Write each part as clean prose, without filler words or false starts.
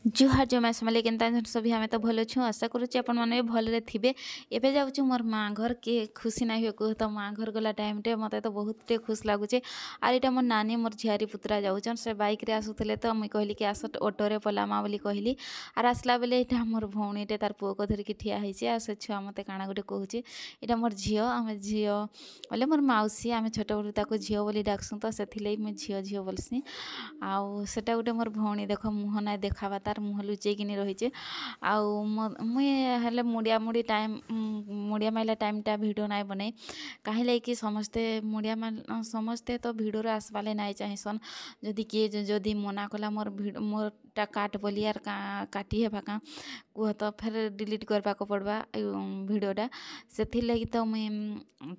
जुहार जो मैं समले केनता सभी हमें तो भल छु आशा करुच्ची आपण मैंने भलरे थिबे। एबे जाऊँ मोर माँ घर के खुशी ना हुए कह तो माँ घर गला टाइम टे मत तो बहुत खुश लगुचे। आर इटा मोर नानी मोर झियारी पुतरा जाऊन से बाइक रे आसुले तो मुई कहली कि आस ऑटो पलामा बोली कहली। आर आसला बेले यहाँ मोर भौणीटे तार पुओ को धरिकी ठिया होइछे आ से छुआ मते काଣା गोटे कहूचे इटा मोर झियो आमे झियो बोले मोर माउसी आमे छोट बलू ताको झियो बोली डाकसुँ तो सेथिले मुई झियो झियो बोलसी। आउ सेटा गोटे मोर भौणी देख मुह ना देखावा तार मुह लुचेकिनी रहीचे। आउ मुई हेले मुड़िया मुड़ी टाइम मुड़िया माइला टाइमटा भिडियो नाई बने कहीं लैकि समस्ते मुड़िया समस्ते तो भिडियो आसबाले नाई चाहिसन। जदि किए जदि मना कला मोरटा काट बोली यार काटी हेबा का कह तो फिर डिलीट करबा को पड़बा भिडियोटा से लगी तो मुई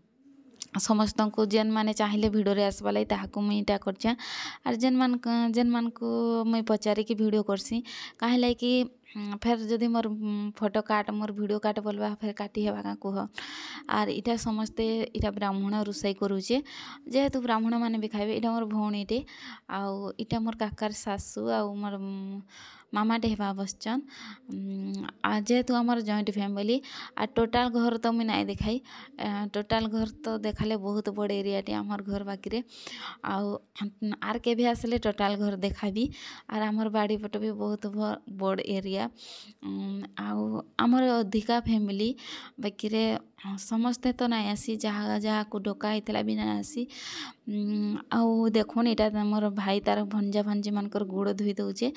समस्त को जेन माने चाहिए भिडियो आसवा लगी ताकू मुई इटा करछे। आर जेन मान को मुई पचारि कि भिडियो करसी कहीं लैकि फिर जदि मोर फोटो काट मोर भिडियो काट बोलबा फिर काटी हेबा का कह। आर इटा समस्ते इटा ब्राह्मण रोषाई करूचे जेहेतु ब्राह्मण माने भी खाइबे। इटा मोर भौणीटे आउ इटा मोर काकार सासू आउ मोर मामाटे हेबा बसचन। आ जेहेतु आमर जॉइंट फैमिली आ टोटाल घर तो मुई नाई देखाई टोटाल घर तो देखाले बहुत बड़ एरियाटे आमर घर बाकी रे। आउ आर के भी आसले टोटाल घर देखाबी। आर आमर बाड़ी पट भी बहुत बड़ एरिया आउ आमर अधिका फैमिली बाकी रे समस्ते तो नाई आसी जहाँ जहाँ को डका होता भी ना आसी। आउ देखुन इटा मोर भाई तार भंजा भंजी मानकर गोड़ धोई दउचे।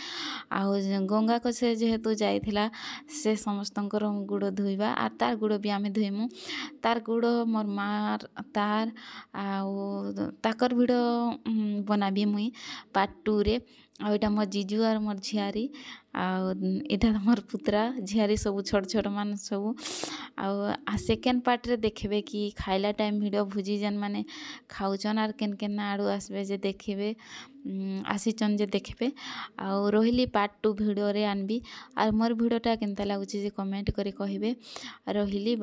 आउ गंगा को से जेहेतु जाइथिला से समस्तंकर गोड़ धोइबा आर तार गोड़ भी आमे धोइमु। तार गोड़ मोर मार तार आउ ताकर भिडियो बनाबी मुई पार्ट 2 रे। आउ इटा मोर जीजू आर मोर झियारी आउ इटा मोर पुतरा झियारी सब छोट छोट मान सब। आउ सेकेंड पार्ट रे देखबे कि खाइला टाइम भिडियो भुजी जेन माने खाउचन आर केन केन आड़ू आसबे जे देखबे आसीचन जे देखबे। आउ रोहिली पार्ट 2 भिडियो रे आनबी। आर मोर भिडियोटा केनता लागुचे जे कमेंट करी कहिबे। रोहिली।